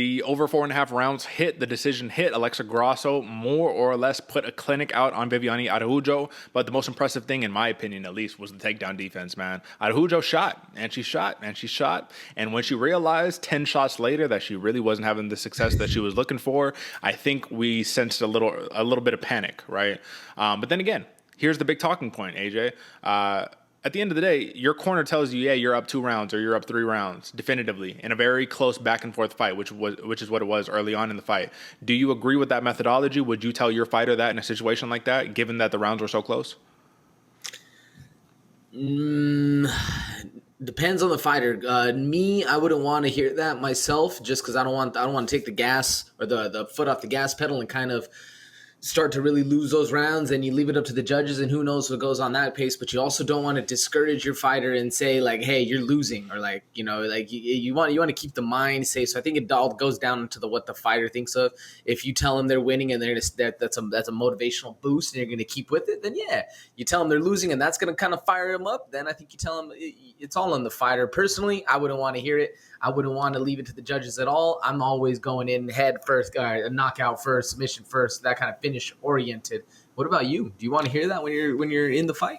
The over 4.5 rounds hit, the decision hit. Alexa Grasso more or less put a clinic out on Viviane Araujo. But the most impressive thing, in my opinion at least, was the takedown defense, man. Araujo shot, and she shot, and she shot. And when she realized 10 shots later that she really wasn't having the success that she was looking for, I think we sensed a little bit of panic, right? But then again, here's the big talking point, AJ. At the end of the day, your corner tells you, yeah, you're up 2 rounds or you're up 3 rounds definitively in a very close back and forth fight, which is what it was early on in the fight. Do you agree with that methodology? Would you tell your fighter that in a situation like that, given that the rounds were so close? Depends on the fighter. Me, I wouldn't want to hear that myself, just because I don't want to take the gas or the foot off the gas pedal and kind of start to really lose those rounds, and you leave it up to the judges, and who knows what goes on that pace. But you also don't want to discourage your fighter and say like, hey, you're losing, or like, like you want to keep the mind safe. So I think it all goes down to what the fighter thinks of. If you tell them they're winning and that's a motivational boost and you're going to keep with it, then yeah. You tell them they're losing and that's going to kind of fire them up, then I think you tell them it's all on the fighter. Personally, I wouldn't want to hear it. I wouldn't want to leave it to the judges at all. I'm always going in head first, knockout first, submission first, that kind of finish oriented. What about you? Do you want to hear that when you're in the fight?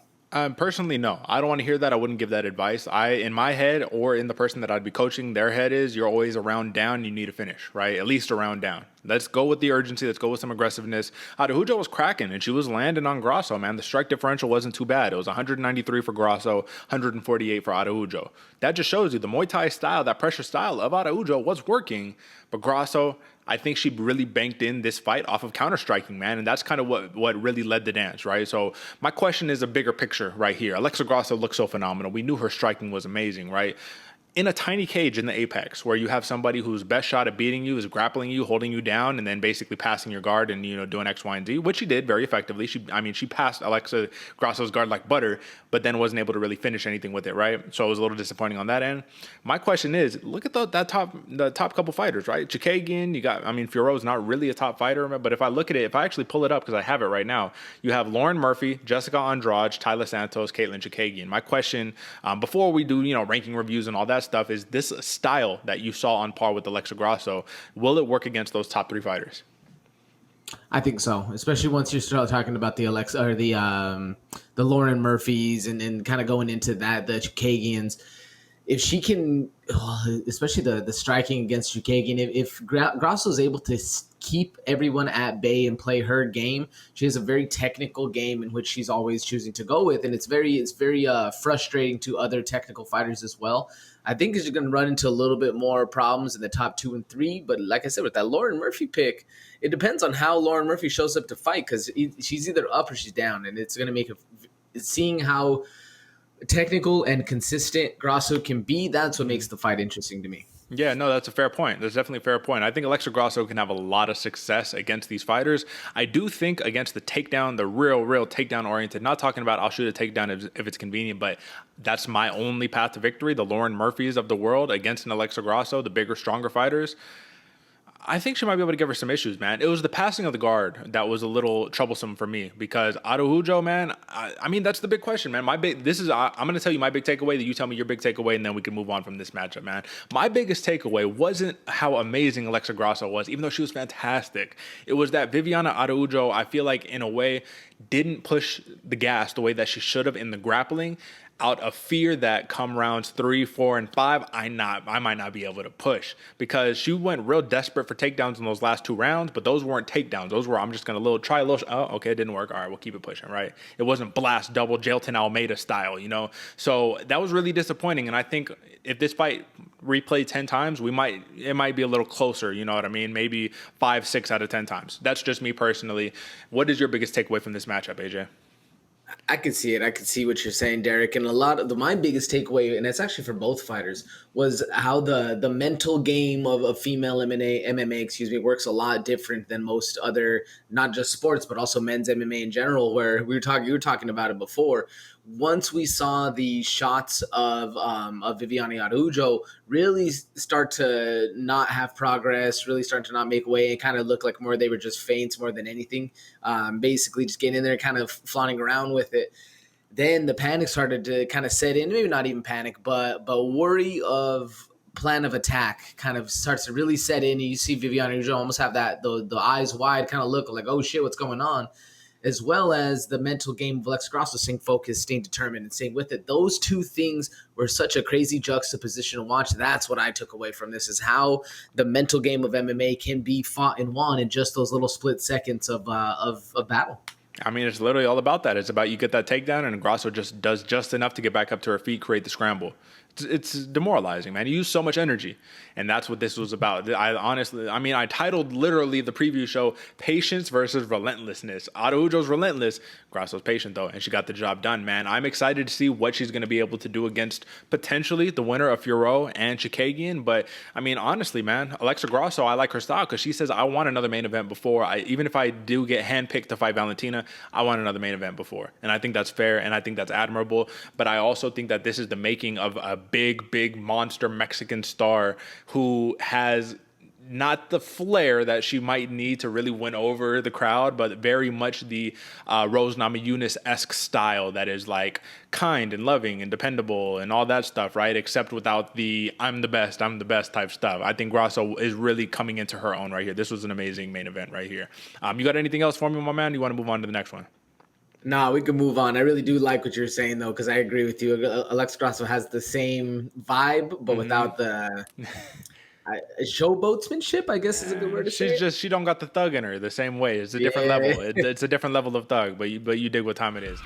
Personally, no. I don't want to hear that. I wouldn't give that advice. In my head, or in the person that I'd be coaching, their head is you're always a round down. You need to finish, right? At least a round down. Let's go with the urgency. Let's go with some aggressiveness. Araujo was cracking, and she was landing on Grasso, man. The strike differential wasn't too bad. It was 193 for Grasso, 148 for Araujo. That just shows you the Muay Thai style, that pressure style of Araujo was working, but Grasso, I think she really banked in this fight off of counter-striking, man, and that's kind of what really led the dance, right? So my question is a bigger picture right here. Alexa Grasso looks so phenomenal. We knew her striking was amazing, right? In a tiny cage in the apex where you have somebody whose best shot at beating you is grappling you, holding you down, and then basically passing your guard and, doing X, Y, and Z, which she did very effectively. She passed Alexa Grasso's guard like butter, but then wasn't able to really finish anything with it, right? So it was a little disappointing on that end. My question is, look at the top couple fighters, right? Chikagian, you got, Fiorot's not really a top fighter, but if I look at it, if I actually pull it up, because I have it right now, you have Lauren Murphy, Jessica Andrade, Tyler Santos, Caitlin Chikagian. My question, before we do, ranking reviews and all that stuff, is this a style that you saw on par with Alexa Grasso? Will it work against those top 3 fighters? I think so, especially once you start talking about the Alexa or the Lauren Murphys and kind of going into that, the Chikagians. If she can, especially the striking against Chikagian, if Grasso is able to keep everyone at bay and play her game, she has a very technical game in which she's always choosing to go with, and it's very frustrating to other technical fighters as well. I think she's going to run into a little bit more problems in the top 2 and 3, but like I said, with that Lauren Murphy pick, it depends on how Lauren Murphy shows up to fight, because she's either up or she's down, and it's going to make seeing how technical and consistent Grasso can be, that's what makes the fight interesting to me. Yeah, no, that's a fair point. That's definitely a fair point. I think Alexa Grasso can have a lot of success against these fighters. I do think against the takedown, the real takedown oriented, not talking about I'll shoot a takedown if it's convenient, but that's my only path to victory, the Lauren Murphys of the world against an Alexa Grasso, the bigger, stronger fighters. I think she might be able to give her some issues, man. It was the passing of the guard that was a little troublesome for me, because Araujo, man, that's the big question, man. I'm going to tell you my big takeaway, that you tell me your big takeaway, and then we can move on from this matchup, man. My biggest takeaway wasn't how amazing Alexa Grasso was, even though she was fantastic. It was that Viviane Araujo, I feel like, in a way, didn't push the gas the way that she should have in the grappling, out of fear that come rounds 3, 4, and 5, I might not be able to push, because she went real desperate for takedowns in those last 2 rounds, but those weren't takedowns. Those were, I'm just going to try a little, oh, okay, it didn't work. All right, we'll keep it pushing, right? It wasn't blast double Jailton Almeida style, So that was really disappointing, and I think if this fight replayed 10 times, it might be a little closer, you know what I mean? Maybe 5, 6 out of 10 times. That's just me personally. What is your biggest takeaway from this matchup, AJ? I could see it. I could see what you're saying, Derek. And my biggest takeaway, and it's actually for both fighters, was how the mental game of female MMA, works a lot different than most other, not just sports, but also men's MMA in general, where you were talking about it before. Once we saw the shots of Viviane Araujo really start to not have progress, really start to not make way, and kind of look like more they were just feints more than anything, basically just getting in there, kind of flaunting around with it. Then the panic started to kind of set in, maybe not even panic, but worry of plan of attack kind of starts to really set in. And you see Viviane Araujo almost have that the eyes wide kind of look like, oh shit, what's going on? As well as the mental game of Alexa Grasso, staying focused, staying determined, and staying with it. Those two things were such a crazy juxtaposition to watch. That's what I took away from this, is how the mental game of MMA can be fought and won in just those little split seconds of battle. I mean, it's literally all about that. It's about you get that takedown, and Grasso just does just enough to get back up to her feet, create the scramble. It's demoralizing, man. You use so much energy, and that's what this was about. I titled literally the preview show "Patience versus Relentlessness." Araujo's relentless, Grasso's patient though, and she got the job done, man. I'm excited to see what she's going to be able to do against potentially the winner of Furo and Chikagian. But I mean, honestly, man, Alexa Grasso, I like her style because she says, "I want another main event before. Even if I do get handpicked to fight Valentina, I want another main event before." And I think that's fair, and I think that's admirable. But I also think that this is the making of a big monster Mexican star who has not the flair that she might need to really win over the crowd, but very much the Rose Namajunas-esque style that is like kind and loving and dependable and all that stuff, right? Except without the I'm the best type stuff. I think Grasso is really coming into her own right here. This was an amazing main event right here. You got anything else for me, my man? You want to move on to the next one? Nah, we can move on. I really do like what you're saying, though, because I agree with you. Alexa Grasso has the same vibe, but without the showboatsmanship, I guess is a good word to say. She don't got the thug in her the same way. It's a different level. It's a different level of thug, but you dig what time it is.